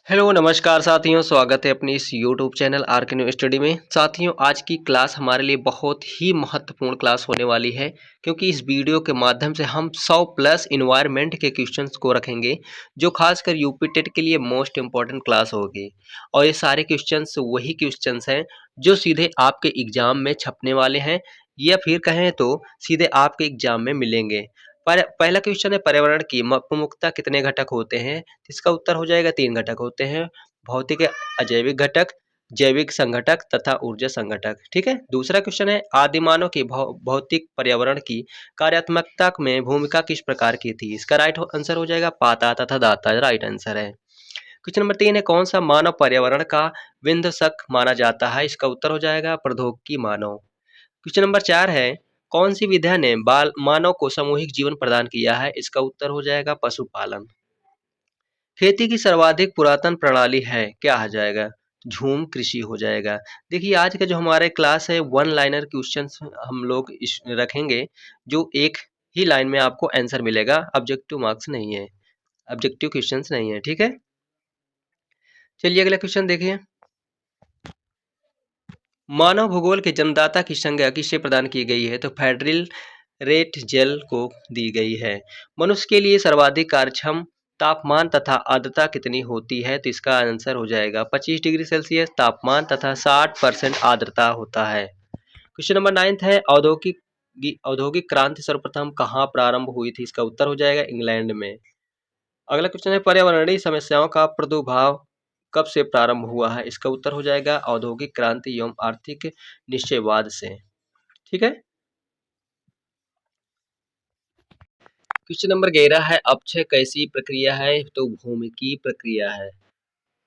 Hello नमस्कार साथियों, स्वागत है अपनी इस यूट्यूब चैनल आर के न्यू स्टडी में। साथियों, आज की क्लास हमारे लिए बहुत ही महत्वपूर्ण क्लास होने वाली है, क्योंकि इस वीडियो के माध्यम से हम 100 प्लस इन्वायरमेंट के क्वेश्चंस को रखेंगे, जो खासकर यूपी टेट के लिए मोस्ट इंपॉर्टेंट क्लास होगी। और ये सारे क्वेश्चंस वही क्वेश्चंस हैं जो सीधे आपके एग्जाम में छपने वाले हैं, या फिर कहें तो सीधे आपके एग्जाम में मिलेंगे। पर पहला क्वेश्चन है, पर्यावरण की प्रमुखता कितने घटक होते हैं? इसका उत्तर हो जाएगा 3 घटक होते हैं। भौतिक अजैविक घटक, जैविक संघटक तथा ऊर्जा संघटक। ठीक है। दूसरा क्वेश्चन है, आदिमानव की भौतिक पर्यावरण की कार्यात्मकता में भूमिका किस प्रकार की थी? इसका राइट आंसर हो जाएगा पाता तथा दाता, राइट आंसर है। क्वेश्चन नंबर 3 है, कौन सा मानव पर्यावरण का विध्वंसक माना जाता है? इसका उत्तर हो जाएगा प्रौद्योगिकी मानव। क्वेश्चन नंबर 4 है, कौन सी विद्या ने बाल मानव को सामूहिक जीवन प्रदान किया है? इसका उत्तर हो जाएगा पशुपालन। खेती की सर्वाधिक पुरातन प्रणाली है, क्या आ जाएगा? झूम कृषि हो जाएगा। देखिए, आज का जो हमारे क्लास है, वन लाइनर क्वेश्चंस हम लोग रखेंगे, जो एक ही लाइन में आपको आंसर मिलेगा। ऑब्जेक्टिव मार्क्स नहीं है, ऑब्जेक्टिव क्वेश्चंस नहीं है। ठीक है। चलिए अगला क्वेश्चन देखिए। मानव भूगोल के जन्मदाता की संज्ञा किसे प्रदान की गई है? तो फेडरल रेट जेल को दी गई है। मनुष्य के लिए सर्वाधिक कार्यक्षम तापमान तथा आर्द्रता कितनी होती है? तो इसका आंसर हो जाएगा 25 डिग्री सेल्सियस तापमान तथा 60% आर्द्रता होता है। क्वेश्चन नंबर 9 है, औद्योगिक क्रांति सर्वप्रथम कहाँ प्रारंभ हुई थी? इसका उत्तर हो जाएगा इंग्लैंड में। अगला क्वेश्चन है, पर्यावरणीय समस्याओं का प्रादुर्भाव कब से प्रारंभ हुआ है? इसका उत्तर हो जाएगा औद्योगिक क्रांति एवं आर्थिक निश्चयवाद से। ठीक है। क्वेश्चन नंबर 11 है, अपक्षय कैसी प्रक्रिया है? तो भूमिकीय प्रक्रिया है।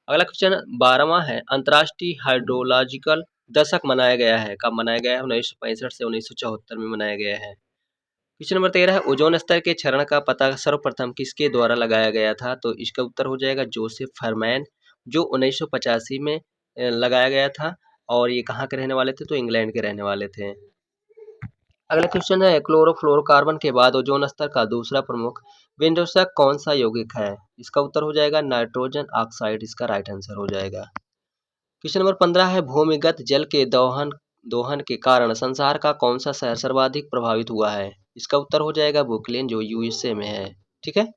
अगला क्वेश्चन 12वां है, अंतर्राष्ट्रीय हाइड्रोलॉजिकल दशक मनाया गया है, कब मनाया गया है? 1965 से 1974 में मनाया गया है। क्वेश्चन नंबर 13 है, ओजोन स्तर के क्षरण का पता सर्वप्रथम किसके द्वारा लगाया गया था? तो इसका उत्तर हो जाएगा जोसेफ फरमैन, जो 1985 में लगाया गया था। और ये कहाँ के रहने वाले थे? तो इंग्लैंड के रहने वाले थे। अगला क्वेश्चन है, क्लोरोफ्लोरोकार्बन के बाद ओजोन स्तर का दूसरा प्रमुख विध्वंसक कौन सा यौगिक है? इसका उत्तर हो जाएगा नाइट्रोजन ऑक्साइड, इसका राइट आंसर हो जाएगा। क्वेश्चन नंबर 15 है, भूमिगत जल के दोहन दोहन के कारण संसार का कौन सा शहर सर्वाधिक प्रभावित हुआ है? इसका उत्तर हो जाएगा ब्रुकलिन, जो यूएसए में है। ठीक है।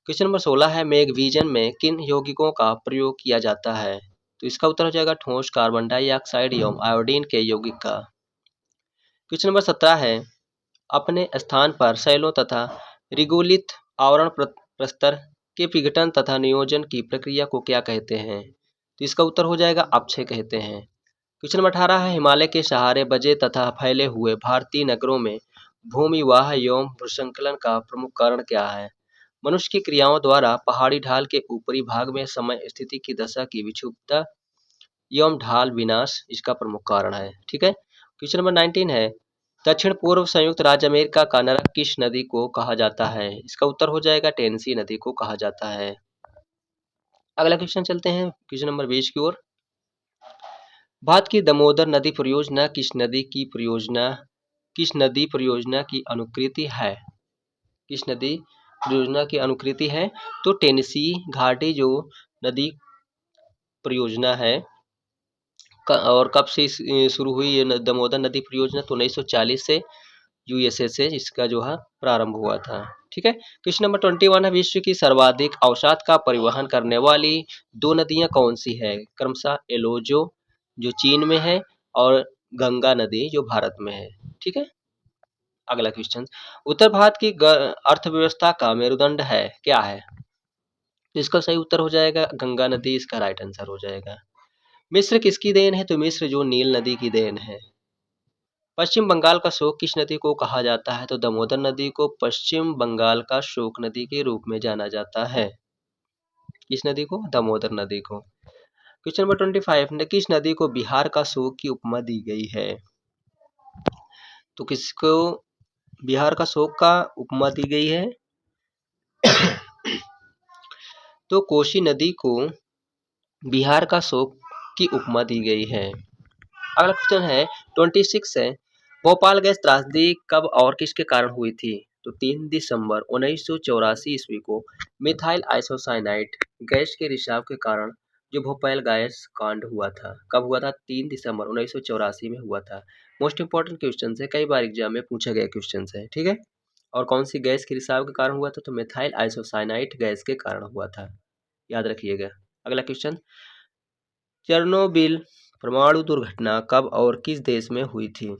क्वेश्चन नंबर 16 है, मैग्नीशियम में किन यौगिकों का प्रयोग किया जाता है? तो इसका उत्तर हो जाएगा ठोस कार्बन डाइऑक्साइड एवं आयोडीन के यौगिक का। क्वेश्चन नंबर 17 है, अपने स्थान पर शैलों तथा रिगोलित आवरण प्रस्तर के विघटन तथा नियोजन की प्रक्रिया को क्या कहते हैं? तो इसका उत्तर हो जाएगा अपक्षय कहते हैं। क्वेश्चन नंबर 18 है, हिमालय के सहारे बजे तथा फैले हुए भारतीय नगरों में भूमिवाह एवं भूस्खलन का प्रमुख कारण क्या है? मनुष्य की क्रियाओं द्वारा पहाड़ी ढाल के ऊपरी भाग में समय स्थिति की दशा की विक्षुब्धता एवं ढाल विनाश इसका प्रमुख कारण है। ठीक है। क्वेश्चन नंबर 19 है, दक्षिण पूर्व संयुक्त राज्य अमेरिका का नरक किस नदी को कहा जाता है? इसका उत्तर हो जाएगा टेनेसी नदी को कहा जाता है। अगला क्वेश्चन चलते हैं क्वेश्चन नंबर 20 की ओर। भारत की दामोदर नदी परियोजना किस नदी परियोजना की अनुकृति है? किस नदी परियोजना की अनुकृति है? तो टेनेसी घाटी जो नदी परियोजना है, और कब से शुरू हुई ये दामोदर नदी परियोजना? तो 1940 से यूएसए से इसका जो है प्रारंभ हुआ था। ठीक है। क्वेश्चन नंबर 21 है, विश्व की सर्वाधिक अवसाद का परिवहन करने वाली दो नदियां कौन सी है? क्रमशः एलोजो जो चीन में है और गंगा नदी जो भारत में है। ठीक है। अगला क्वेश्चन, उत्तर भारत की अर्थव्यवस्था का मेरुदंड है, क्या है? तो इसका सही उत्तर हो जाएगा गंगा नदी, इसका राइट आंसर हो जाएगा। मिस्र किसकी देन है? तो मिस्र जो नील नदी की देन है। पश्चिम बंगाल का शोक किस नदी को कहा जाता है? तो दामोदर नदी को पश्चिम बंगाल का शोक नदी के रूप में जाना जाता है। किस नदी को? दामोदर नदी को। क्वेश्चन नंबर 25 ने किस नदी को बिहार का शोक की उपमा दी गई है? तो किसको बिहार का शोक का उपमा दी गई है? तो कोसी नदी को बिहार का शोक की उपमा दी गई है। अगला क्वेश्चन है 26 है, भोपाल गैस त्रासदी कब और किसके कारण हुई थी? तो 3 दिसंबर 1984 ईस्वी को मिथाइल आइसोसाइनाइड गैस के रिसाव के कारण जो भोपाल गैस कांड हुआ था, कब हुआ था? 3 दिसंबर 1984 में हुआ था। मोस्ट इंपोर्टेंट क्वेश्चन है, कई बार एग्जाम में पूछा गया क्वेश्चन है, ठीक है। और कौन सी गैस के रिसाव के कारण हुआ था? तो मिथाइल आइसोसाइनाइट गैस के कारण हुआ था, याद रखिएगा। अगला क्वेश्चन, चेरनोबिल परमाणु दुर्घटना कब और किस देश में हुई थी?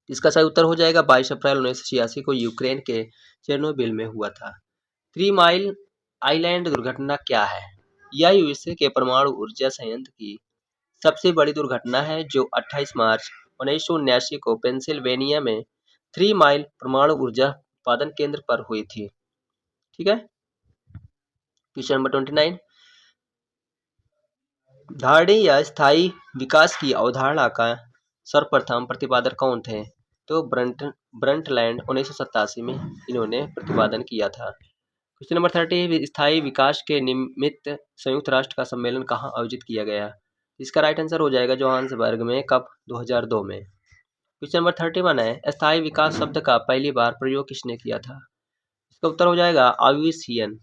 इसका सही उत्तर हो जाएगा 22 अप्रैल 1986 को यूक्रेन के चेरनोबिल में हुआ था। 3 माइल आइलैंड दुर्घटना क्या है? यह यूएसए के परमाणु ऊर्जा संयंत्र की सबसे बड़ी दुर्घटना है, जो 28 मार्च 1979 को पेंसिल्वेनिया में 3 माइल परमाणु ऊर्जा उत्पादन केंद्र पर हुई थी, ठीक है। क्वेश्चन नंबर 29, धारणीय या स्थायी विकास की अवधारणा का सर्वप्रथम प्रतिपादक कौन थे? तो ब्रंटलैंड 1987 में इन्होंने प्रतिपादन किया था। क्वेश्चन नंबर 30, स्थायी विकास के निमित्त संयुक्त राष्ट्र का सम्मेलन कहाँ आयोजित किया गया? इसका राइट आंसर हो जाएगा जोहान्सबर्ग में, कब? 2002 में। क्वेश्चन नंबर 31 है, स्थायी विकास शब्द का पहली बार प्रयोग किसने किया था? इसका उत्तर हो जाएगा आविसियन।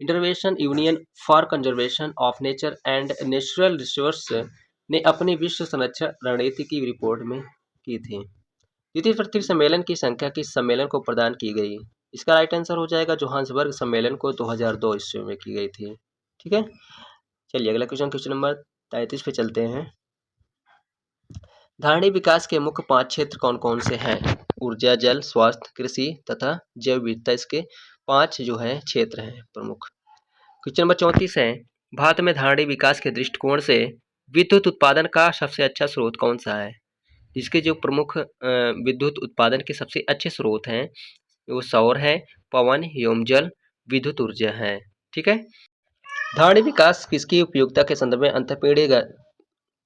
Intervention union for conservation of nature and natural resource ने अपनी विश्व संरक्षण रणनीति की रिपोर्ट में की थी। द्वितीय पृथ्वी सम्मेलन की संख्या किस सम्मेलन को प्रदान की गई? इसका राइट आंसर हो जाएगा जोहान्सबर्ग सम्मेलन को 2002 ईस्वी में की गई थी, ठीक है। चलिए अगला क्वेश्चन, क्वेश्चन नंबर 33 पे चलते हैं। धारणीय विकास के मुख्य 5 क्षेत्र कौन कौन से हैं? ऊर्जा, जल, स्वास्थ्य, कृषि तथा जैव विविधता, इसके 5 जो है क्षेत्र हैं प्रमुख। क्वेश्चन नंबर 34 है, भारत में धारणीय विकास के दृष्टिकोण से विद्युत उत्पादन का सबसे अच्छा स्रोत कौन सा है? इसके जो प्रमुख विद्युत उत्पादन के सबसे अच्छे स्रोत हैं वो सौर है, पवन एवं जल विद्युत ऊर्जा है, ठीक है। धारणीय विकास किसकी उपयोगिता के संदर्भ में अंतःपीढ़ी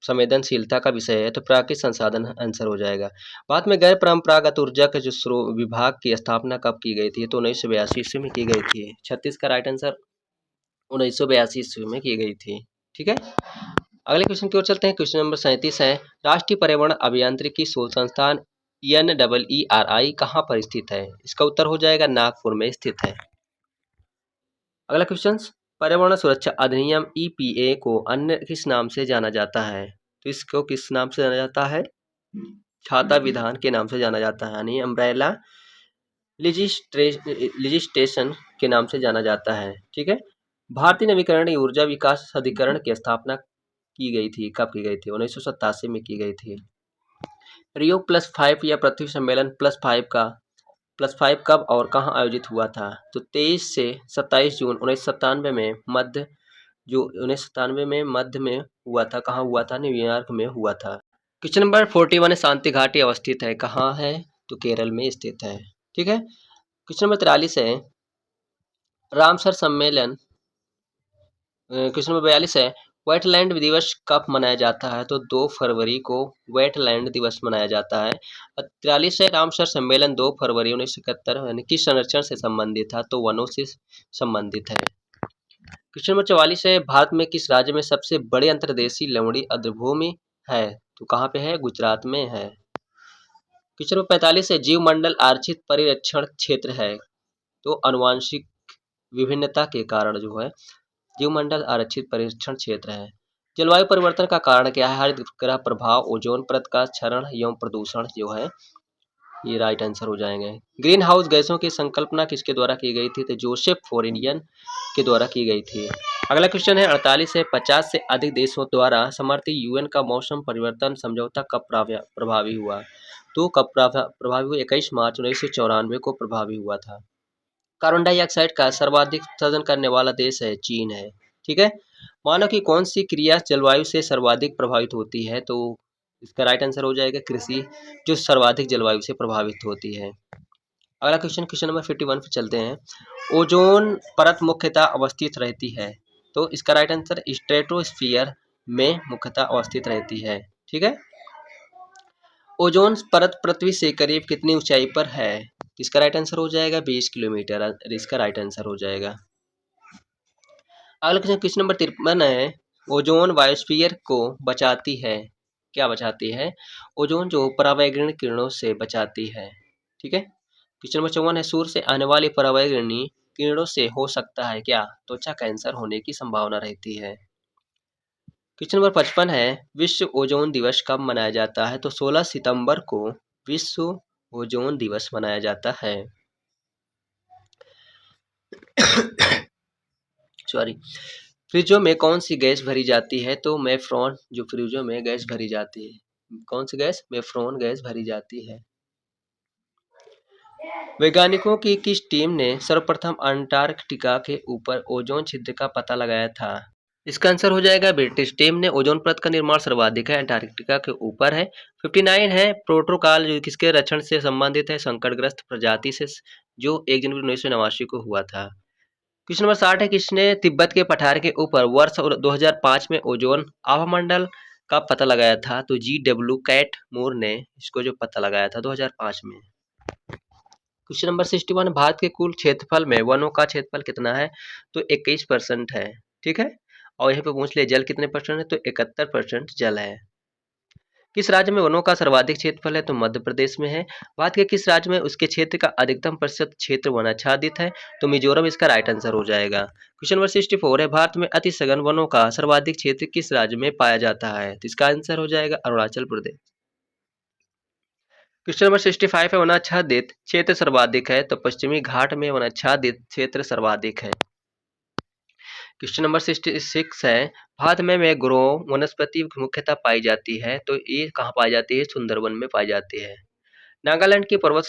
संवेदनशीलता का विषय है, तो प्राकृतिक संसाधन आंसर हो जाएगा। बाद में गैर परंपरागत ऊर्जा के जो विभाग की स्थापना कब की गई थी? तो 1982 ईस्वी में की गई थी। 36 का राइट आंसर 1982 ईस्वी में की गई थी, ठीक है। अगले क्वेश्चन की ओर चलते हैं। क्वेश्चन नंबर 37 है, राष्ट्रीय पर्यावरण अभियांत्रिकी शोध संस्थान NEERI कहाँ पर स्थित है? इसका उत्तर हो जाएगा नागपुर में स्थित है। अगला क्वेश्चन, पर्यावरण सुरक्षा अधिनियम EPA को अन्य किस नाम से जाना जाता है? तो इसको किस नाम से जाना जाता है? छाता विधान के नाम से जाना जाता है, यानी अम्ब्रेला लेजिस्लेशन के नाम से जाना जाता है, ठीक है। भारतीय नवीकरणीय ऊर्जा विकास अधिकरण की स्थापना की गई थी, कब की गई थी? 1987 में की गई थी। रियो +5 या पृथ्वी सम्मेलन +5 कब और कहाँ आयोजित हुआ था? तो 23 से 27 जून 1997 में मध्य में हुआ था। कहाँ हुआ था? न्यूयॉर्क में हुआ था। क्वेश्चन नंबर 41, शांति घाटी अवस्थित है, कहाँ है? तो केरल में स्थित है, ठीक है। क्वेश्चन नंबर 43 है, रामसर सम्मेलन। क्वेश्चन नंबर 42 है, वेटलैंड दिवस कब मनाया जाता है? तो 2 फरवरी को वेटलैंड दिवस मनाया जाता है। 43 है, रामसर सम्मेलन 2 फरवरी 1971 यानी किस संरक्षण से संबंधित था? तो वनों से संबंधित है। क्वेश्चन नंबर 44 है, भारत में किस राज्य में सबसे बड़ी अंतर्देशीय लवणीय आर्द्रभूमि है? तो कहाँ पे है? गुजरात में है। क्वेश्चन नंबर 45 है, जीव मंडल आरक्षित परिरक्षण क्षेत्र है, तो आनुवांशिक विभिन्नता के कारण जो है जीवमंडल आरक्षित परिरक्षण क्षेत्र है। जलवायु परिवर्तन का कारण क्या है? हरित गृह प्रभाव, ओजोन परत का क्षरण एवं प्रदूषण जो है, ये राइट आंसर हो जाएंगे। ग्रीन हाउस गैसों की संकल्पना किसके द्वारा की गई थी? तो जोसेफ फोरिनियन के द्वारा की गई थी। अगला क्वेश्चन है 48 है, 50 से अधिक देशों द्वारा समर्थित UN का मौसम परिवर्तन समझौता कब प्रभावी हुआ? तो कब प्रभावी हुआ? 21 मार्च 1994 को प्रभावी हुआ था। कार्बन डाइऑक्साइड का सर्वाधिक उत्सर्जन करने वाला देश है चीन है, ठीक है। मानव की कौन सी क्रिया जलवायु से सर्वाधिक प्रभावित होती है? तो इसका राइट आंसर हो जाएगा कृषि, जो सर्वाधिक जलवायु से प्रभावित होती है। अगला क्वेश्चन, क्वेश्चन नंबर 51 पे चलते हैं। ओजोन परत मुख्यतः अवस्थित रहती है, तो इसका राइट आंसर स्ट्रेटोस्फीयर में मुख्यतः अवस्थित रहती है, ठीक है। ओजोन परत पृथ्वी से करीब कितनी ऊंचाई पर है? इसका राइट आंसर हो जाएगा 20 किलोमीटर, इसका राइट आंसर हो जाएगा। अगला क्वेश्चन नंबर 53 है, ओजोन बायोस्फीयर को बचाती है, क्या बचाती है? ओजोन जो पराबैंगनी किरणों से बचाती है, ठीक है। क्वेश्चन नंबर 54 है, सूर्य से आने वाली पराबैंगनी किरणों से हो सकता है क्या? त्वचा कैंसर होने की संभावना रहती है। क्वेश्चन नंबर 55 है, विश्व ओजोन दिवस कब मनाया जाता है? तो 16 सितंबर को विश्व ओजोन दिवस मनाया जाता है। सॉरी। फ्रिजों में कौन सी गैस भरी जाती है? तो मेफ्रॉन, जो फ्रिजों में गैस भरी जाती है। कौन सी गैस? मेफ्रॉन गैस भरी जाती है। वैज्ञानिकों की किस टीम ने सर्वप्रथम अंटार्कटिका के ऊपर ओजोन छिद्र का पता लगाया था? इसका आंसर हो जाएगा ब्रिटिश टीम ने। ओजोन परत का निर्माण सर्वाधिक है, अंटार्कटिका के ऊपर है। 59 है, प्रोटोकॉल जो किसके रक्षण से संबंधित है? संकटग्रस्त प्रजाति से, जो 1 जनवरी 1989 को हुआ था। क्वेश्चन नंबर 60 है, किसने तिब्बत के पठार के ऊपर वर्ष 2005 में ओजोन आभामंडल का पता लगाया था? तो GW कैट मूर ने इसको जो पता लगाया था 2005 में। क्वेश्चन नंबर 61, भारत के कुल क्षेत्रफल में वनों का क्षेत्रफल कितना है? तो 21% है। ठीक है। और यहाँ पे पूछ ले जल कितने परसेंट है? तो 71% जल है। किस राज्य में वनों का सर्वाधिक क्षेत्रफल है? तो मध्य प्रदेश में है। भारत के किस राज्य में उसके क्षेत्र का अधिकतम प्रतिशत क्षेत्र वनाच्छादित है? तो मिजोरम इसका राइट आंसर हो जाएगा। क्वेश्चन नंबर 64 है, भारत में अति सघन वनों का सर्वाधिक क्षेत्र किस राज्य में पाया जाता है? तो इसका आंसर हो जाएगा अरुणाचल प्रदेश। क्वेश्चन नंबर 65 है, वनाच्छादित क्षेत्र सर्वाधिक है? तो पश्चिमी घाट में वनाच्छादित क्षेत्र सर्वाधिक है। क्वेश्चन नंबर 66 है, भारत में मैंग्रोव वनस्पति मुख्यतः पाई जाती है? तो ये कहाँ पाई जाती है? सुंदरवन में पाई जाती है। नागालैंड के पर्वत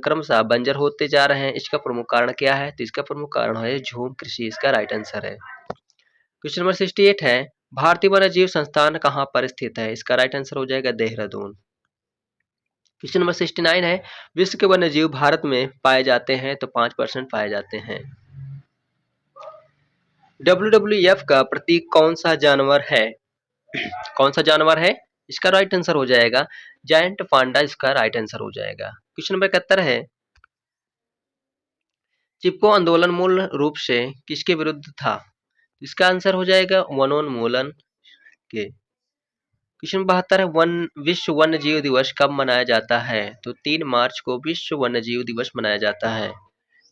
क्रमशः बंजर होते जा रहे हैं, इसका प्रमुख कारण क्या है? तो इसका प्रमुख कारण है झूम कृषि, इसका राइट आंसर है। क्वेश्चन नंबर 68 है, भारतीय वन्यजीव संस्थान कहाँ पर स्थित है? इसका राइट आंसर हो जाएगा देहरादून। क्वेश्चन नंबर 69 है, विश्व के वन्यजीव भारत में पाए जाते हैं? तो 5% पाए जाते हैं। WWF का प्रतीक कौन सा जानवर है? कौन सा जानवर है? इसका राइट आंसर हो जाएगा जायंट पांडा, इसका राइट आंसर हो जाएगा। क्वेश्चन नंबर 71 है, चिपको आंदोलन मूल रूप से किसके विरुद्ध था? इसका आंसर हो जाएगा वनोन्मूलन के। क्वेश्चन 72 है, विश्व वन्य जीव दिवस कब मनाया जाता है? तो 3 मार्च को विश्व वन्य जीव दिवस मनाया जाता है।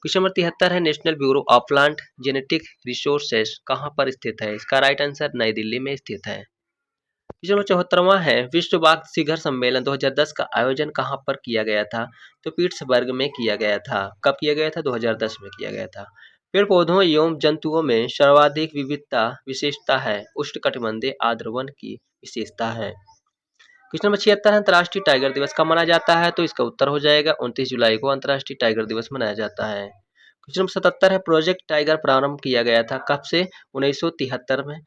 क्वेश्चन नंबर 73 है, national bureau of plant genetic resources कहाँ पर स्थित है? इसका राइट आंसर नई दिल्ली में स्थित है। क्वेश्चन नंबर 74वां है, विश्व बाघ शिखर सम्मेलन 2010 का आयोजन कहाँ पर किया गया था? तो पीट्सबर्ग में किया गया था। कब किया गया था? 2010 में किया गया था। पेड़ पौधों एवं जंतुओं में सर्वाधिक विविधता विशेषता है उष्णकटिबंधीय आर्द्र वन की विशेषता है। क्वेश्चन नंबर 76 है, अंतर्राष्ट्रीय टाइगर दिवस कब मनाया जाता है? तो इसका उत्तर हो जाएगा 29 जुलाई को अंतर्राष्ट्रीय टाइगर दिवस मनाया जाता है। क्वेश्चन नंबर 77 है, प्रोजेक्ट टाइगर प्रारंभ किया गया था कब से? 1973 में।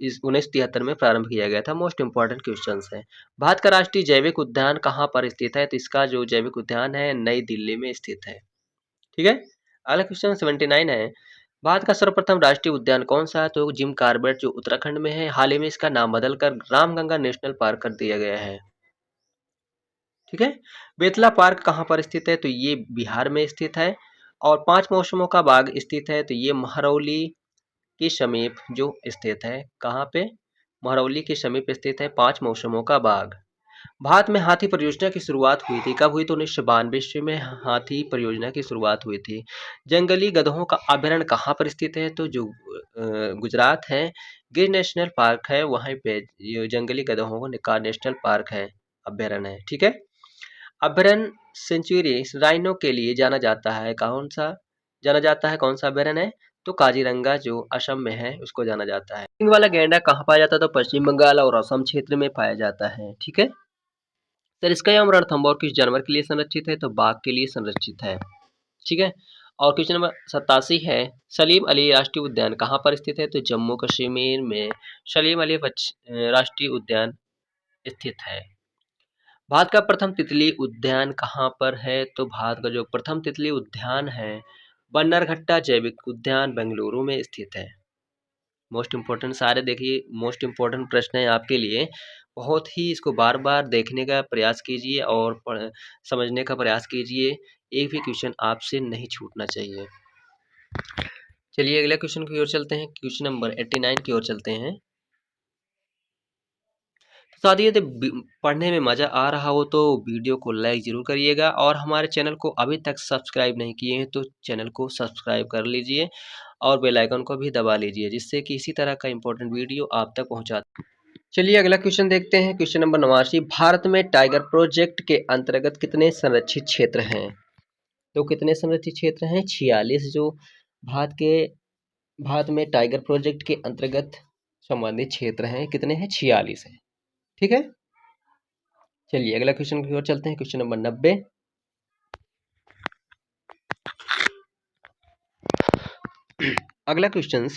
इस 1973 में प्रारंभ किया गया था। मोस्ट इंपॉर्टेंट क्वेश्चन है। भारत का राष्ट्रीय जैविक उद्यान कहाँ पर स्थित है? तो इसका जो जैविक उद्यान है नई दिल्ली में स्थित है। ठीक है। अगला क्वेश्चन 79 है, भारत का सर्वप्रथम राष्ट्रीय उद्यान कौन सा है? तो जिम कॉर्बेट, जो उत्तराखंड में है। हाल ही में इसका नाम बदलकर रामगंगा नेशनल पार्क कर दिया गया है। ठीक है। बेतला पार्क कहाँ पर स्थित है? तो ये बिहार में स्थित है। और 5 मौसमों का बाग स्थित है, तो ये महरौली के समीप जो स्थित है। कहाँ पे? महरौली के समीप स्थित है 5 मौसमों का बाग। भारत में हाथी परियोजना की शुरुआत हुई थी कब हुई? तो 1992 ईस्वी में हाथी परियोजना की शुरुआत हुई थी। जंगली गधों का अभ्यारण्य कहाँ पर स्थित है? तो जो गुजरात है, गिर नेशनल पार्क है, वहीं पे ये जंगली गधों का नेशनल पार्क है, अभ्यारण्य है। ठीक है। अभ्यारण्य सेंचुरी राइनो के लिए जाना जाता है, कौन सा जाना जाता है? कौन सा अभ्यारण्य है? तो काजीरंगा, जो असम में है, उसको जाना जाता है। सिंग वाला गैंडा कहाँ पाया जाता है? तो पश्चिम बंगाल और असम क्षेत्र में पाया जाता है। ठीक है। सर, इसका यह रणथंभौर किस जानवर के लिए संरक्षित है? तो बाघ के लिए संरक्षित है। ठीक है। और क्वेश्चन नंबर 87 है, सलीम अली राष्ट्रीय उद्यान कहाँ पर स्थित है? तो जम्मू कश्मीर में सलीम अली राष्ट्रीय उद्यान स्थित है। भारत का प्रथम तितली उद्यान कहाँ पर है? तो भारत का जो प्रथम तितली उद्यान है, बन्नरघट्टा जैविक उद्यान बेंगलुरु में स्थित है। मोस्ट इम्पोर्टेंट सारे देखिए, मोस्ट इम्पोर्टेंट प्रश्न है आपके लिए। बहुत ही इसको बार बार देखने का प्रयास कीजिए और समझने का प्रयास कीजिए। एक भी क्वेश्चन आपसे नहीं छूटना चाहिए। चलिए अगले क्वेश्चन की ओर चलते हैं। क्वेश्चन नंबर 89 की ओर चलते हैं। साथ ही यदि पढ़ने में मज़ा आ रहा हो तो वीडियो को लाइक ज़रूर करिएगा और हमारे चैनल को अभी तक सब्सक्राइब नहीं किए हैं तो चैनल को सब्सक्राइब कर लीजिए और बेल आइकन को भी दबा लीजिए, जिससे कि इसी तरह का इंपॉर्टेंट वीडियो आप तक पहुंचा। चलिए अगला क्वेश्चन देखते हैं। क्वेश्चन नंबर 89, भारत में टाइगर प्रोजेक्ट के अंतर्गत कितने संरक्षित क्षेत्र हैं? तो कितने संरक्षित क्षेत्र हैं? 46 जो भारत में टाइगर प्रोजेक्ट के अंतर्गत संबंधित क्षेत्र हैं, कितने हैं? 46 हैं। ठीक है, चलिए अगला क्वेश्चन की ओर चलते हैं। क्वेश्चन नंबर 90, अगला क्वेश्चन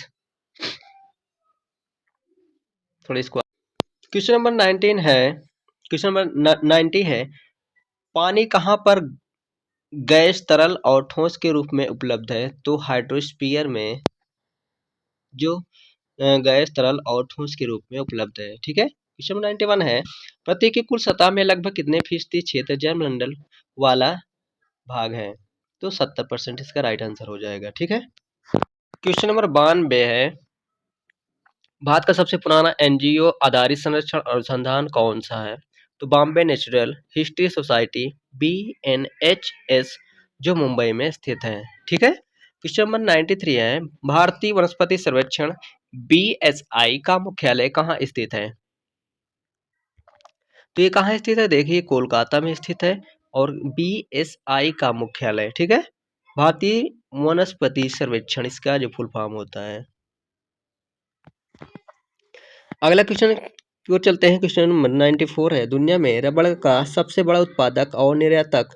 थोड़ा इसको, क्वेश्चन नंबर 19 है, क्वेश्चन नंबर 90 है, पानी कहाँ पर गैस, तरल और ठोस के रूप में उपलब्ध है? तो हाइड्रोस्फीयर में जो गैस, तरल और ठोस के रूप में उपलब्ध है। ठीक है, क्वेश्चन नंबर 91 है, पृथ्वी की कुल सतह में लगभग कितने फीसदी क्षेत्र जलमंडल वाला भाग है? तो 70% इसका राइट आंसर हो जाएगा। ठीक है, क्वेश्चन नंबर 92 है, भारत का सबसे पुराना एनजीओ आधारित संरक्षण अनुसंधान कौन सा है? तो Bombay natural history society, BNHS, जो मुंबई में स्थित है। ठीक है, क्वेश्चन नंबर 93 है, भारतीय वनस्पति सर्वेक्षण BSI का मुख्यालय कहाँ स्थित है? तो ये कहाँ स्थित है? देखिए कोलकाता में स्थित है और BSI का मुख्यालय, ठीक है, भारतीय वनस्पति सर्वेक्षण इसका जो फुल फॉर्म होता है। अगला क्वेश्चन की ओर चलते हैं। क्वेश्चन नंबर 94 है, दुनिया में रबड़ का सबसे बड़ा उत्पादक और निर्यातक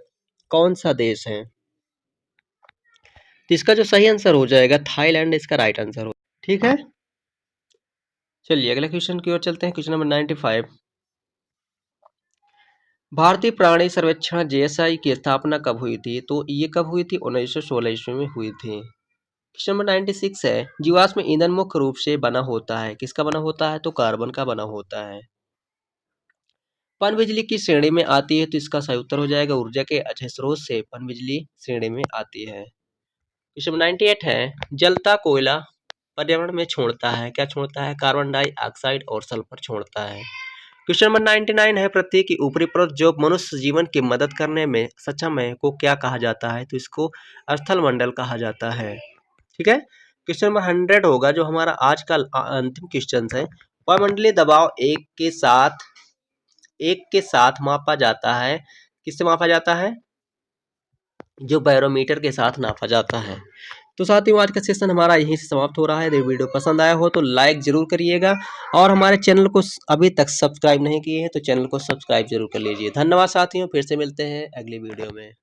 कौन सा देश है? तो इसका जो सही आंसर हो जाएगा थाईलैंड, इसका राइट आंसर हो। ठीक है, चलिए अगले क्वेश्चन की ओर चलते हैं। क्वेश्चन नंबर 95, भारतीय प्राणी सर्वेक्षण JSI की स्थापना कब हुई थी? तो ये कब हुई थी? 1916 ईस्वी में हुई थी। क्वेश्चन नंबर 96 है, जीवाश्म ईंधन मुख्य रूप से बना होता है, किसका बना होता है? तो कार्बन का बना होता है। पनबिजली की श्रेणी में आती है, तो इसका सही उत्तर हो जाएगा ऊर्जा के अच्छे स्रोत से पनबिजली श्रेणी में आती है। क्वेश्चन नंबर 98 है, जलता कोयला पर्यावरण में छोड़ता है, क्या छोड़ता है? कार्बन डाइऑक्साइड और सल्फर छोड़ता है। क्वेश्चन नंबर 99 है, पृथ्वी की ऊपरी परत जो मनुष्य जीवन की मदद करने में सक्षम है को क्या कहा जाता है? तो इसको स्थल मंडल कहा जाता है। ठीक है, क्वेश्चन नंबर 100 होगा जो हमारा आज का अंतिम क्वेश्चन है, वायुमंडलीय दबाव एक के साथ मापा जाता है, किससे मापा जाता है? जो बैरोमीटर के साथ नापा जाता है। तो साथियों आज का सेशन हमारा यहीं से समाप्त हो रहा है। यदि वीडियो पसंद आया हो तो लाइक जरूर करिएगा और हमारे चैनल को अभी तक सब्सक्राइब नहीं किए हैं तो चैनल को सब्सक्राइब जरूर कर लीजिए। धन्यवाद साथियों, फिर से मिलते हैं अगली वीडियो में।